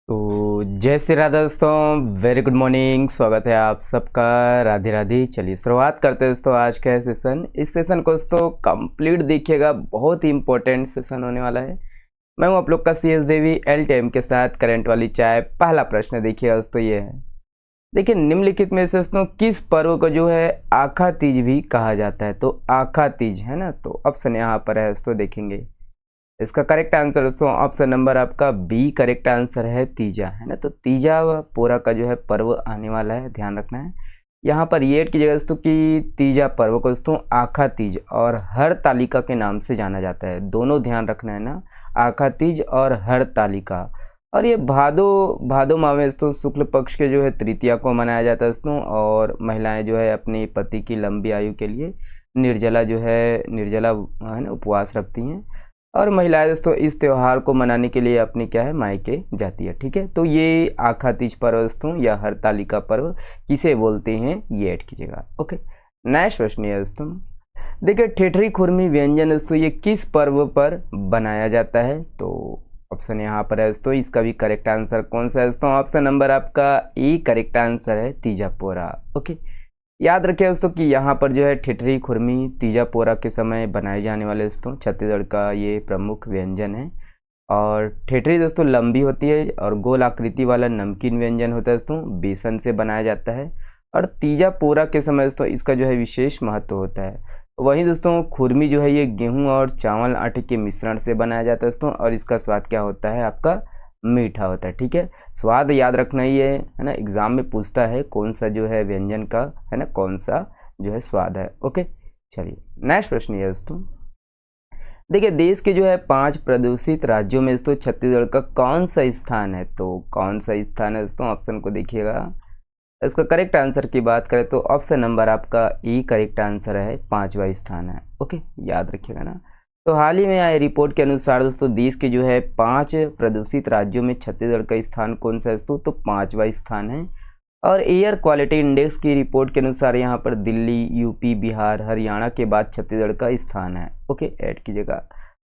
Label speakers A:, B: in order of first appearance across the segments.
A: तो जय श्री राधा दोस्तों, वेरी गुड मॉर्निंग। स्वागत है आप सबका। राधे राधे। चलिए शुरुआत करते हैं दोस्तों आज का सेशन। इस सेशन को दोस्तों कंप्लीट देखिएगा, बहुत ही इंपॉर्टेंट सेशन होने वाला है। मैं हूं आप लोग का CS देवी LTM के साथ करंट वाली चाय। पहला प्रश्न देखिएगा दोस्तों, ये है, देखिए निम्नलिखित में से दोस्तों किस पर्व को जो है आखा तीज भी कहा जाता है। तो आखा तीज है ना, तो ऑप्शन यहाँ पर है दोस्तों, देखेंगे इसका करेक्ट आंसर दोस्तों ऑप्शन नंबर आपका बी करेक्ट आंसर है, तीजा है ना। तो तीजा पोरा का जो है पर्व आने वाला है, ध्यान रखना है। यहाँ पर ये ऐड कीजिएगा दोस्तों कि तीजा पर्व को दोस्तों आखा तीज और हर तालिका के नाम से जाना जाता है। दोनों ध्यान रखना है ना, आखा तीज और हर तालिका। और ये भादो भादो माह में दोस्तों शुक्ल पक्ष के जो है तृतीया को मनाया जाता है दोस्तों। और महिलाएं जो है अपने पति की लंबी आयु के लिए निर्जला है ना उपवास रखती हैं। और महिलाएं दोस्तों इस त्यौहार को मनाने के लिए अपनी क्या है मायके जाती है। ठीक है, तो ये आखा तीज पर्व दोस्तों या हरतालिका पर्व किसे बोलते हैं, ये ऐड कीजिएगा। ओके, नेक्स्ट प्रश्न है दोस्तों, देखिए ठेठरी खुरमी व्यंजन दोस्तों ये किस पर्व पर बनाया जाता है। तो ऑप्शन यहाँ पर है दोस्तों, इसका भी करेक्ट आंसर कौन सा है दोस्तों, ऑप्शन नंबर आपका ए करेक्ट आंसर है, तीजा पोरा। ओके, याद रखिए दोस्तों कि यहाँ पर जो है ठिठरी खुरमी तीजा पोरा के समय बनाए जाने वाले दोस्तों छत्तीसगढ़ का ये प्रमुख व्यंजन है। और ठेठरी दोस्तों लंबी होती है और गोल आकृति वाला नमकीन व्यंजन होता है दोस्तों, बेसन से बनाया जाता है। और तीजा पोरा के समय दोस्तों इसका जो है विशेष महत्व होता है। वहीं दोस्तों खुरमी जो है ये गेहूँ और चावल आटे के मिश्रण से बनाया जाता है दोस्तों, और इसका स्वाद क्या होता है आपका मीठा होता है। ठीक है, स्वाद याद रखना ही है ना, एग्जाम में पूछता है कौन सा जो है व्यंजन का है ना कौन सा जो है स्वाद है। ओके, चलिए नेक्स्ट प्रश्न है दोस्तों, देखिए देश के जो है 5 प्रदूषित राज्यों में दोस्तों छत्तीसगढ़ का कौन सा स्थान है। तो कौन सा स्थान है दोस्तों, ऑप्शन को देखिएगा। इसका करेक्ट आंसर की बात करें तो ऑप्शन नंबर आपका ई करेक्ट आंसर है, 5वां स्थान है। ओके, याद रखिएगा ना। तो हाल ही में आए रिपोर्ट के अनुसार दोस्तों देश के जो है 5 प्रदूषित राज्यों में छत्तीसगढ़ का स्थान कौन सा है दोस्तों, तो 5वां स्थान है। और एयर क्वालिटी इंडेक्स की रिपोर्ट के अनुसार यहाँ पर दिल्ली, यूपी, बिहार, हरियाणा के बाद छत्तीसगढ़ का स्थान है। ओके, ऐड कीजिएगा।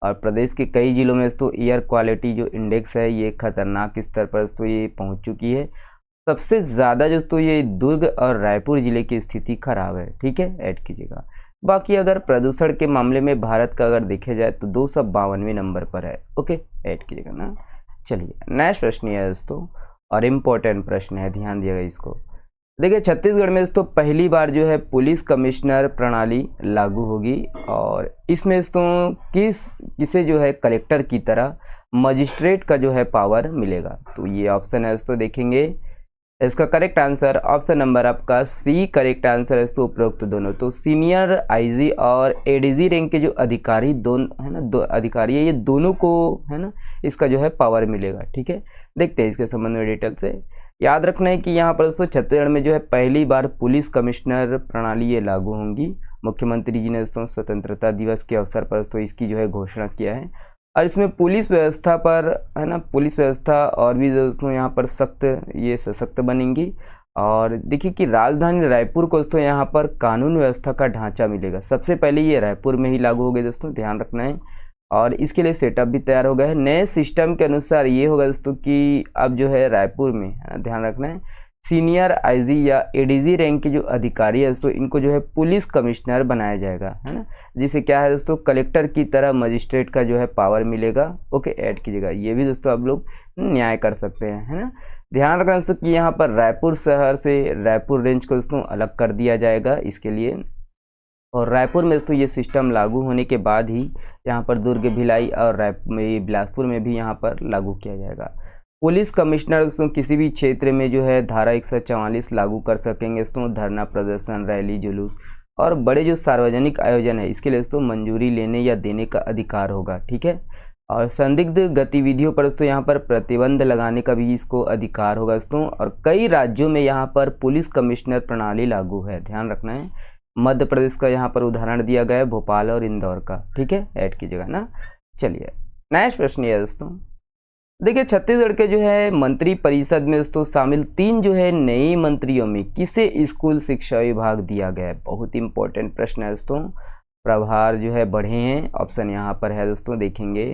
A: और प्रदेश के कई जिलों में दोस्तों एयर क्वालिटी जो इंडेक्स है ये खतरनाक स्तर पर दोस्तों ये पहुँच चुकी है। सबसे ज़्यादा दोस्तों ये दुर्ग और रायपुर जिले की स्थिति खराब है। ठीक है, ऐड कीजिएगा। बाकी अगर प्रदूषण के मामले में भारत का अगर देखा जाए तो 252वें नंबर पर है। ओके, ऐड कीजिएगा ना। चलिए नेक्स्ट प्रश्न है दोस्तों, और इम्पोर्टेंट प्रश्न है, ध्यान दिएगा इसको। देखिए छत्तीसगढ़ में दोस्तों पहली बार जो है पुलिस कमिश्नर प्रणाली लागू होगी। और इसमें दोस्तों किसे जो है कलेक्टर की तरह मजिस्ट्रेट का जो है पावर मिलेगा। तो ये ऑप्शन है दोस्तों, देखेंगे इसका करेक्ट आंसर ऑप्शन नंबर आपका सी करेक्ट आंसर है दोस्तों, उपरोक्त दोनों। तो सीनियर आईजी और एडीजी रैंक के जो अधिकारी दोनों है ना, दो अधिकारी है, ये दोनों को है ना इसका जो है पावर मिलेगा। ठीक है, देखते हैं इसके संबंध में डिटेल से। याद रखना है कि यहाँ पर दोस्तों छत्तीसगढ़ में जो है पहली बार पुलिस कमिश्नर प्रणाली ये लागू होंगी। मुख्यमंत्री जी ने दोस्तों स्वतंत्रता दिवस के अवसर पर दोस्तों इसकी जो है घोषणा किया है। और इसमें पुलिस व्यवस्था पर है ना, पुलिस व्यवस्था और भी दोस्तों यहाँ पर सशक्त बनेंगी। और देखिए कि राजधानी रायपुर को दोस्तों यहाँ पर कानून व्यवस्था का ढांचा मिलेगा। सबसे पहले ये रायपुर में ही लागू हो गए दोस्तों, ध्यान रखना है। और इसके लिए सेटअप भी तैयार हो गया है। नए सिस्टम के अनुसार ये होगा दोस्तों कि अब जो है रायपुर में है ना, ध्यान रखना है, सीनियर आईजी या एडीजी रैंक के जो अधिकारी है दोस्तों इनको जो है पुलिस कमिश्नर बनाया जाएगा, है ना, जिसे क्या है दोस्तों कलेक्टर की तरह मजिस्ट्रेट का जो है पावर मिलेगा। ओके, ऐड कीजिएगा। ये भी दोस्तों आप लोग न्याय कर सकते हैं, है ना। ध्यान रखना दोस्तों कि यहाँ पर रायपुर शहर से रायपुर रेंज को दोस्तों अलग कर दिया जाएगा इसके लिए। और रायपुर में दोस्तों ये सिस्टम लागू होने के बाद ही यहाँ पर दुर्ग, भिलाई और बिलासपुर में भी यहाँ पर लागू किया जाएगा। पुलिस कमिश्नर दोस्तों किसी भी क्षेत्र में जो है धारा 144 लागू कर सकेंगे दोस्तों। धरना प्रदर्शन, रैली, जुलूस और बड़े जो सार्वजनिक आयोजन है इसके लिए दोस्तों मंजूरी लेने या देने का अधिकार होगा। ठीक है, और संदिग्ध गतिविधियों पर दोस्तों यहाँ पर प्रतिबंध लगाने का भी इसको अधिकार होगा दोस्तों। और कई राज्यों में यहाँ पर पुलिस कमिश्नर प्रणाली लागू है, ध्यान रखना है। मध्य प्रदेश का यहाँ पर उदाहरण दिया गया है, भोपाल और इंदौर का। ठीक है, ऐड कीजिएगा ना। चलिए नेक्स्ट प्रश्न है दोस्तों, देखिए छत्तीसगढ़ के जो है मंत्री परिषद में दोस्तों शामिल 3 जो है नए मंत्रियों में किसे स्कूल शिक्षा विभाग दिया गया है। बहुत इंपॉर्टेंट प्रश्न है दोस्तों। प्रभार जो है बढ़े हैं, ऑप्शन यहाँ पर है दोस्तों, देखेंगे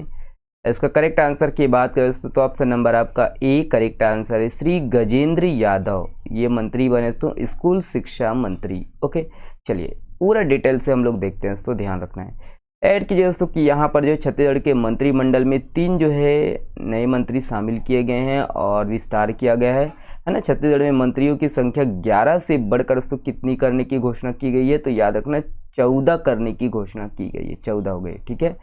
A: इसका करेक्ट आंसर की बात करें दोस्तों तो ऑप्शन नंबर आपका ए करेक्ट आंसर है। श्री गजेंद्र यादव ये मंत्री बने दोस्तों, स्कूल शिक्षा मंत्री। ओके, चलिए पूरा डिटेल से हम लोग देखते हैं दोस्तों, ध्यान रखना है। ऐड कीजिए दोस्तों कि यहाँ पर जो छत्तीसगढ़ के मंत्रिमंडल में 3 जो है नए मंत्री शामिल किए गए हैं और विस्तार किया गया है ना। छत्तीसगढ़ में मंत्रियों की संख्या 11 से बढ़कर दोस्तों कितनी करने की घोषणा की गई है, तो याद रखना 14 करने की घोषणा की गई है, 14 हो गए, ठीक है।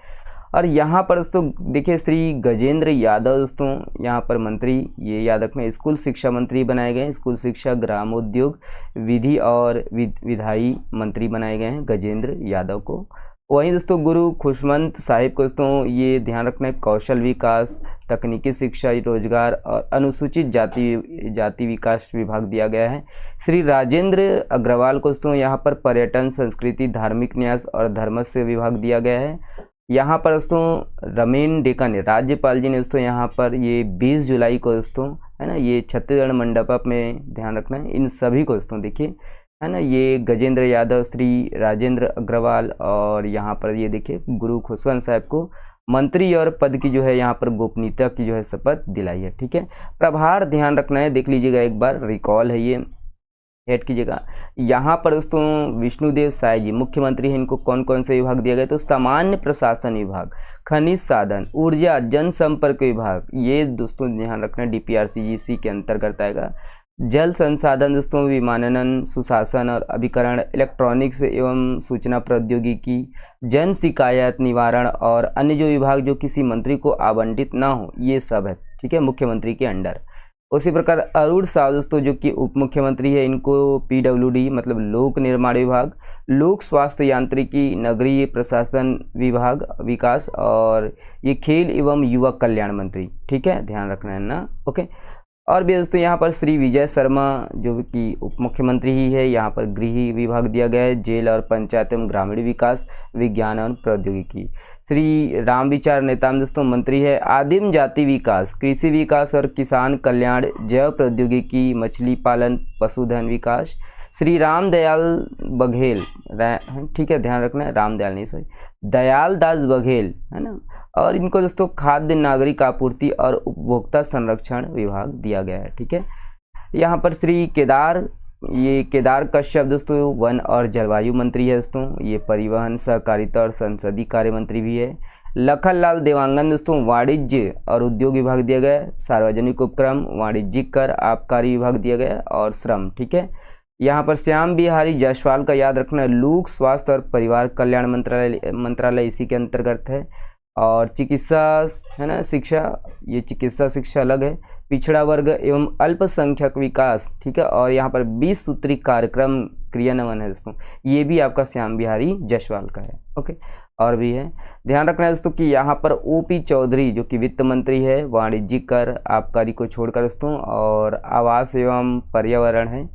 A: और यहाँ पर दोस्तों देखिए श्री गजेंद्र यादव दोस्तों यहाँ पर मंत्री, ये याद रखना स्कूल शिक्षा मंत्री बनाए गए हैं। स्कूल शिक्षा, ग्रामोद्योग, विधि और विधायी मंत्री बनाए गए हैं गजेंद्र यादव को। वहीं दोस्तों गुरु खुशवंत साहिब को दोस्तों ये ध्यान रखना है कौशल विकास, तकनीकी शिक्षा, रोजगार और अनुसूचित जाति विकास विभाग दिया गया है। श्री राजेंद्र अग्रवाल को दोस्तों यहाँ पर पर्यटन, संस्कृति, धार्मिक न्यास और धर्मस्य विभाग दिया गया है। यहाँ पर दोस्तों रमेन डेका ने, राज्यपाल जी ने दोस्तों यहाँ पर ये 20 जुलाई को दोस्तों है ना, ये छत्तीसगढ़ मंडप में ध्यान रखना है इन सभी को दोस्तों देखिए है ना, ये गजेंद्र यादव, श्री राजेंद्र अग्रवाल और यहाँ पर ये देखिए गुरु खुशवंत साहब को मंत्री और पद की जो है यहाँ पर गोपनीयता की जो है शपथ दिलाई है, ठीक है। प्रभार ध्यान रखना है, देख लीजिएगा एक बार, रिकॉल है ये, ऐड कीजिएगा। यहाँ पर दोस्तों विष्णुदेव साय जी मुख्यमंत्री हैं, इनको कौन कौन से विभाग दिया गया, तो सामान्य प्रशासन विभाग, खनिज साधन, ऊर्जा, जनसंपर्क विभाग, ये दोस्तों ध्यान रखना DPRCGC के अंतर्गत आएगा। जल संसाधन दोस्तों विमानन, सुशासन और अभिकरण, इलेक्ट्रॉनिक्स एवं सूचना प्रौद्योगिकी, जन शिकायत निवारण और अन्य जो विभाग जो किसी मंत्री को आवंटित ना हो, ये सब है, ठीक है, मुख्यमंत्री के अंडर। उसी प्रकार अरुण साव दोस्तों जो कि उप मुख्यमंत्री है, इनको PWD मतलब लोक निर्माण विभाग, लोक स्वास्थ्य यांत्रिकी, नगरीय प्रशासन विभाग विकास और ये खेल एवं युवा कल्याण मंत्री, ठीक है, ध्यान रखना है ना। ओके, और भी दोस्तों यहाँ पर श्री विजय शर्मा जो कि उप मुख्यमंत्री ही है, यहाँ पर गृह विभाग दिया गया है, जेल और पंचायत एवं ग्रामीण विकास, विज्ञान और प्रौद्योगिकी। श्री रामविचार नेताम दोस्तों मंत्री है, आदिम जाति विकास, कृषि विकास और किसान कल्याण, जैव प्रौद्योगिकी, मछली पालन, पशुधन विकास। श्री रामदयाल बघेल, ठीक है, ध्यान रखना है, रामदयाल नहीं सॉरी, दयाल दास बघेल है ना, और इनको दोस्तों खाद्य नागरिक आपूर्ति और उपभोक्ता संरक्षण विभाग दिया गया है, ठीक है। यहाँ पर श्री केदार, ये केदार कश्यप दोस्तों वन और जलवायु मंत्री है दोस्तों, ये परिवहन, सहकारिता और संसदीय कार्य मंत्री भी है। लखनलाल देवांगन दोस्तों वाणिज्य और उद्योग विभाग दिया गया है, सार्वजनिक उपक्रम, वाणिज्यिक कर, आबकारी विभाग दिया गया और श्रम, ठीक है। यहाँ पर श्याम बिहारी जायसवाल का याद रखना लोक स्वास्थ्य और परिवार कल्याण मंत्रालय इसी के अंतर्गत है। और चिकित्सा है ना, शिक्षा, ये चिकित्सा शिक्षा अलग है, पिछड़ा वर्ग एवं अल्पसंख्यक विकास, ठीक है। और यहाँ पर 20 सूत्री कार्यक्रम क्रियान्वयन है दोस्तों, ये भी आपका श्याम बिहारी जायसवाल का है। ओके, और भी है, ध्यान रखना है दोस्तों कि यहाँ पर OP चौधरी जो कि वित्त मंत्री है, वाणिज्यिक कर, आबकारी को छोड़कर दोस्तों, और आवास एवं पर्यावरण है,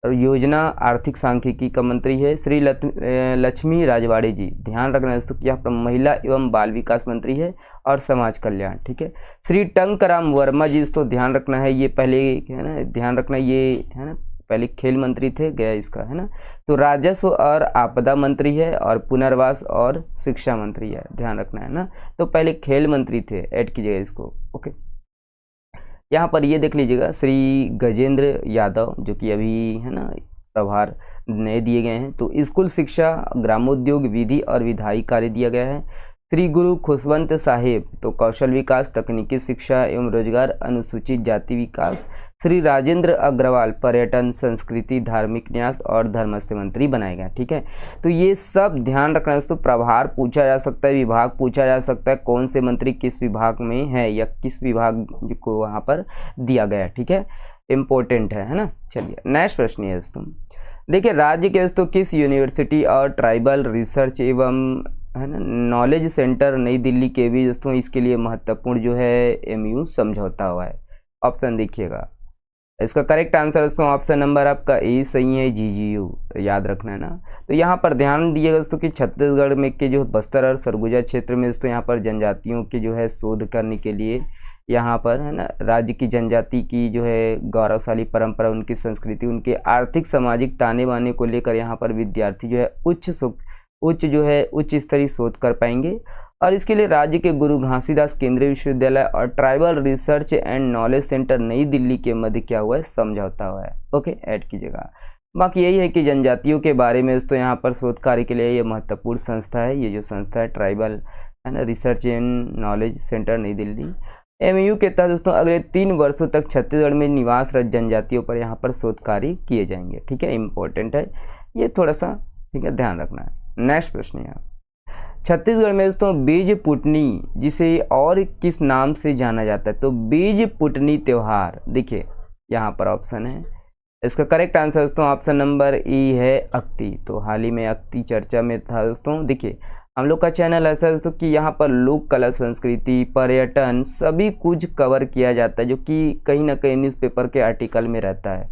A: और योजना आर्थिक सांख्यिकी का मंत्री है। श्री लक्ष्मी राजवाड़े जी, ध्यान रखना है दोस्तों कि यहाँ पर महिला एवं बाल विकास मंत्री है और समाज कल्याण, ठीक है। श्री टंकराम वर्मा जी दोस्तों ध्यान रखना है, ये पहले है ना, ध्यान रखना ये है ना, पहले खेल मंत्री थे, गया इसका है ना, तो राजस्व और आपदा मंत्री है और पुनर्वास और शिक्षा मंत्री है, ध्यान रखना है ना, तो पहले खेल मंत्री थे, ऐड कीजिएगा इसको। ओके, यहाँ पर ये देख लीजिएगा श्री गजेंद्र यादव जो कि अभी है ना प्रभार नए दिए गए हैं, तो स्कूल शिक्षा, ग्रामोद्योग, विधि और विधायी कार्य दिया गया है। श्री गुरु खुशवंत साहिब तो कौशल विकास, तकनीकी शिक्षा एवं रोजगार, अनुसूचित जाति विकास। श्री राजेंद्र अग्रवाल पर्यटन, संस्कृति, धार्मिक न्यास और धर्मस्य मंत्री बनाए गए, ठीक है। तो ये सब ध्यान रखना है दोस्तों, प्रभार पूछा जा सकता है, विभाग पूछा जा सकता है, कौन से मंत्री किस विभाग में है या किस विभाग को वहाँ पर दिया गया, ठीक है, इम्पोर्टेंट है ना। चलिए नेक्स्ट प्रश्न है दोस्तों, देखिए राज्य के दोस्तों किस यूनिवर्सिटी और ट्राइबल रिसर्च एवं है ना नॉलेज सेंटर नई दिल्ली के भी दोस्तों इसके लिए महत्वपूर्ण जो है MU समझौता हुआ है। ऑप्शन देखिएगा, इसका करेक्ट आंसर दोस्तों ऑप्शन नंबर आपका ए सही है, GGU, याद रखना है ना। तो यहाँ पर ध्यान दिएगा दोस्तों कि छत्तीसगढ़ में के जो बस्तर और सरगुजा क्षेत्र में दोस्तों यहाँ पर जनजातियों के जो है शोध करने के लिए यहाँ पर है ना राज्य की जनजाति की जो है गौरवशाली परंपरा, उनकी संस्कृति, उनके आर्थिक सामाजिक ताने बाने को लेकर यहाँ पर विद्यार्थी जो है उच्च उच्च स्तरीय शोध कर पाएंगे। और इसके लिए राज्य के गुरु घासीदास केंद्रीय विश्वविद्यालय और tribal research and knowledge centre नई दिल्ली के मध्य क्या हुआ है, समझौता हुआ है। ओके, ऐड कीजिएगा। बाकी यही है कि जनजातियों के बारे में दोस्तों यहाँ पर शोध कार्य के लिए ये महत्वपूर्ण संस्था है। ये जो संस्था है ट्राइबल है ना रिसर्च एंड नॉलेज सेंटर नई दिल्ली, एमयू के तहत दोस्तों अगले 3 वर्षों तक छत्तीसगढ़ में निवासरत जनजातियों पर यहाँ पर शोध कार्य किए जाएंगे। ठीक है, इंपॉर्टेंट है ये, थोड़ा सा ठीक है ध्यान रखना है। नेक्स्ट प्रश्न है, छत्तीसगढ़ में दोस्तों बीज पुटनी जिसे और किस नाम से जाना जाता है, तो बीज पुटनी त्योहार, देखिए यहाँ पर ऑप्शन है, इसका करेक्ट आंसर दोस्तों ऑप्शन नंबर ई है अक्ति। तो हाल ही में अक्ति चर्चा में था दोस्तों। देखिए हम लोग का चैनल ऐसा है दोस्तों कि यहाँ पर लोक कला, संस्कृति, पर्यटन सभी कुछ कवर किया जाता है, जो कि कहीं ना कहीं न्यूज़पेपर के आर्टिकल में रहता है।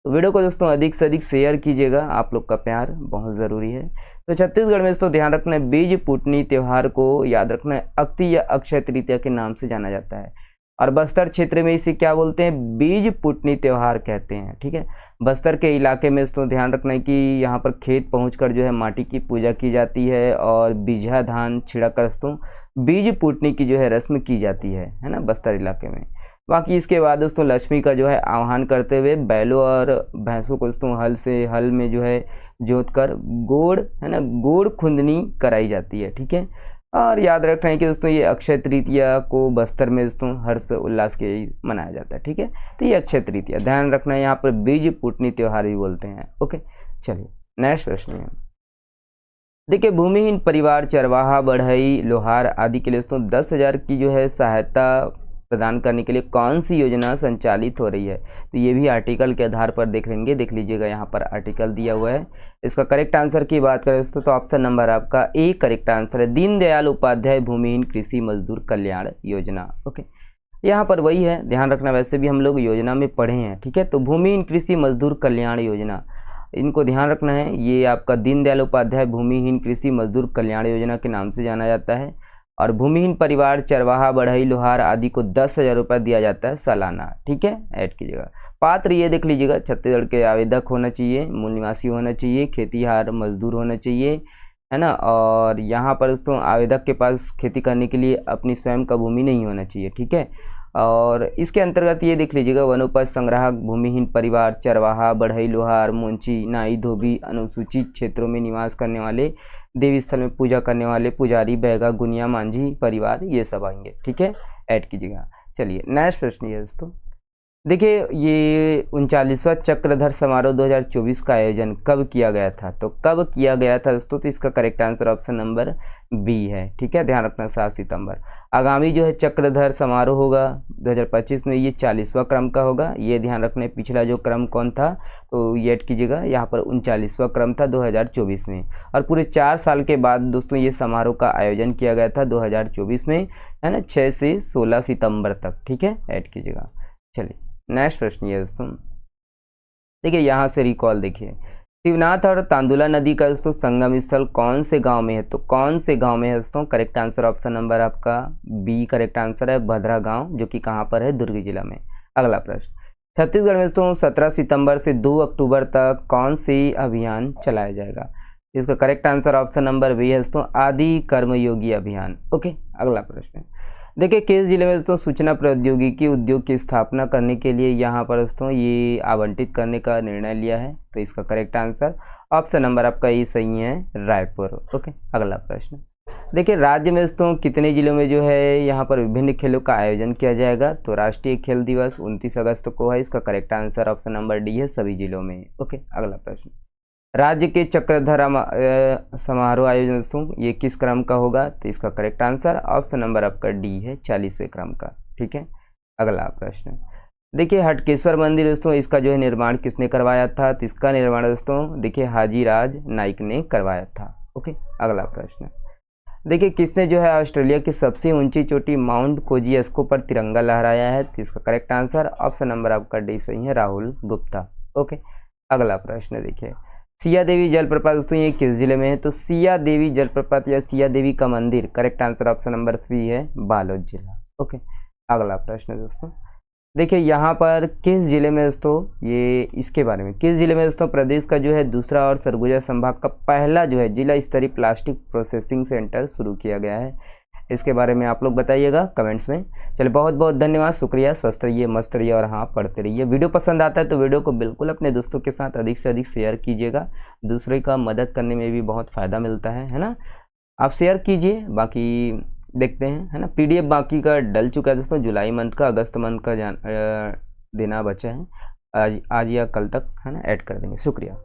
A: तो वीडियो को दोस्तों अधिक से अधिक शेयर कीजिएगा, आप लोग का प्यार बहुत ज़रूरी है। तो छत्तीसगढ़ में दोस्तों ध्यान रखना है, बीज पुटनी त्यौहार को याद रखना है अक्ति या अक्षय तृतीया के नाम से जाना जाता है। और बस्तर क्षेत्र में इसे क्या बोलते हैं, बीज पुटनी त्यौहार कहते हैं। ठीक है, बस्तर के इलाके में दोस्तों ध्यान रखना है कि यहाँ पर खेत पहुंचकर जो है माटी की पूजा की जाती है और बीजा धान छिड़क कर दोस्तों बीज पुटनी की जो है रस्म की जाती है ना, बस्तर इलाके में। बाकी इसके बाद दोस्तों लक्ष्मी का जो है आह्वान करते हुए बैलों और भैंसों को दोस्तों हल में जो है जोत कर गोड़ है ना, गोड़ खुंदनी कराई जाती है। ठीक है, और याद रखना है कि दोस्तों ये अक्षय तृतीया को बस्तर में दोस्तों हर्ष उल्लास के मनाया जाता है। ठीक है, तो ये अक्षय तृतीया ध्यान रखना है, यहाँ पर बीज पुटनी त्योहार भी बोलते हैं। ओके, चलिए नेक्स्ट प्रश्न है, देखिए भूमिहीन परिवार चरवाहा, बढ़ई, लोहार आदि के लिए दोस्तों 10,000 की जो है सहायता प्रदान करने के लिए कौन सी योजना संचालित हो रही है, तो ये भी आर्टिकल के आधार पर देख लेंगे। देख लीजिएगा यहाँ पर आर्टिकल दिया हुआ है। इसका करेक्ट आंसर की बात करें दोस्तों तो ऑप्शन नंबर आपका ए करेक्ट आंसर है, दीनदयाल उपाध्याय भूमिहीन कृषि मजदूर कल्याण योजना। ओके, यहाँ पर वही है, ध्यान रखना, वैसे भी हम लोग योजना में पढ़े हैं। ठीक है, तो भूमिहीन कृषि मजदूर कल्याण योजना, इनको ध्यान रखना है, ये आपका दीनदयाल उपाध्याय भूमिहीन कृषि मजदूर कल्याण योजना के नाम से जाना जाता है। और भूमिहीन परिवार चरवाहा, बढ़ई, लोहार आदि को 10,000 रुपये दिया जाता है सालाना। ठीक है, ऐड कीजिएगा। पात्र ये देख लीजिएगा, छत्तीसगढ़ के आवेदक होना चाहिए, मूल निवासी होना चाहिए, खेतीहार मजदूर होना चाहिए, है ना। और यहाँ पर दोस्तों आवेदक के पास खेती करने के लिए अपनी स्वयं का भूमि नहीं होना चाहिए। ठीक है, और इसके अंतर्गत ये देख लीजिएगा, वनोपज संग्राहक, भूमिहीन परिवार, चरवाहा, बढ़ई, लोहार, मुंशी, नाई, धोबी, अनुसूचित क्षेत्रों में निवास करने वाले, देवी स्थल में पूजा करने वाले पुजारी, बैगा, गुनिया, मांझी परिवार, ये सब आएंगे। ठीक है, ऐड कीजिएगा। चलिए नेक्स्ट प्रश्न ये दोस्तों, देखिए ये 39वां चक्रधर समारोह 2024 का आयोजन कब किया गया था, तो कब किया गया था दोस्तों, तो इसका correct answer option number B है। ठीक है, ध्यान रखना 7 सितंबर। आगामी जो है चक्रधर समारोह होगा 2025 में, ये 40वां क्रम का होगा, ये ध्यान रखना। पिछला जो क्रम कौन था, तो ये ऐड कीजिएगा, यहाँ पर 39वां क्रम था 2024 में। और पूरे 4 साल के बाद दोस्तों ये समारोह का आयोजन किया गया था 2024 में, है ना, 6 से 16 सितंबर तक। ठीक है, ऐड कीजिएगा। चलिए नेक्स्ट प्रश्न ये दोस्तों, देखिए यहाँ से रिकॉल देखिए, शिवनाथ और तांदुला नदी का दोस्तों संगम स्थल कौन से गांव में है, तो कौन से गांव में है दोस्तों, करेक्ट आंसर ऑप्शन नंबर आपका बी करेक्ट आंसर है, भद्रा गांव, जो कि कहाँ पर है, दुर्ग जिला में। अगला प्रश्न, छत्तीसगढ़ में दोस्तों 17 सितंबर से 2 अक्टूबर तक कौन सी अभियान चलाया जाएगा, इसका correct answer option number B है दोस्तों, आदि कर्मयोगी अभियान। ओके, अगला प्रश्न, देखिए किस जिले में दोस्तों सूचना प्रौद्योगिकी उद्योग की स्थापना करने के लिए यहाँ पर दोस्तों ये आवंटित करने का निर्णय लिया है, तो इसका करेक्ट आंसर ऑप्शन नंबर आपका ये सही है, रायपुर। ओके, अगला प्रश्न, देखिए राज्य में दोस्तों कितने जिलों में जो है यहाँ पर विभिन्न खेलों का आयोजन किया जाएगा, तो राष्ट्रीय खेल दिवस 29 अगस्त को है, इसका correct answer option number D है, सभी जिलों में। ओके, अगला प्रश्न, राज्य के चक्रधर समारोह आयोजन दोस्तों ये किस क्रम का होगा, तो इसका करेक्ट आंसर ऑप्शन नंबर आपका डी है, 40वें क्रम का। ठीक है, अगला प्रश्न, देखिए हटकेश्वर मंदिर दोस्तों इसका जो है निर्माण किसने करवाया था, तो इसका निर्माण दोस्तों देखिए हाजी राज नाइक ने करवाया था। ओके, अगला प्रश्न, देखिए किसने जो है ऑस्ट्रेलिया की सबसे ऊंची चोटी माउंट कोजियस्को पर तिरंगा लहराया है, तो इसका करेक्ट आंसर ऑप्शन नंबर आपका डी सही है, राहुल गुप्ता। ओके, अगला प्रश्न, देखिए सिया देवी जलप्रपात दोस्तों ये किस जिले में है, तो सिया देवी जलप्रपात या सिया देवी का मंदिर, correct answer option number C है, बालोद जिला। ओके, अगला प्रश्न दोस्तों, देखिए यहाँ पर किस ज़िले में दोस्तों, ये इसके बारे में, किस ज़िले में दोस्तों प्रदेश का जो है दूसरा और सरगुजा संभाग का पहला जो है जिला स्तरीय प्लास्टिक प्रोसेसिंग सेंटर शुरू किया गया है, इसके बारे में आप लोग बताइएगा कमेंट्स में। चलिए बहुत बहुत धन्यवाद, शुक्रिया, स्वस्थ रहिए, मस्त रहिए और हाँ पढ़ते रहिए। वीडियो पसंद आता है तो वीडियो को बिल्कुल अपने दोस्तों के साथ अधिक से अधिक शेयर कीजिएगा, दूसरे का मदद करने में भी बहुत फ़ायदा मिलता है ना। आप शेयर कीजिए, बाकी देखते हैं, है ना। पीडीएफ बाकी का डल चुका है दोस्तों, जुलाई मंथ का, अगस्त मंथ का देना बचा है, आज या कल तक, है ना, ऐड कर देंगे। शुक्रिया।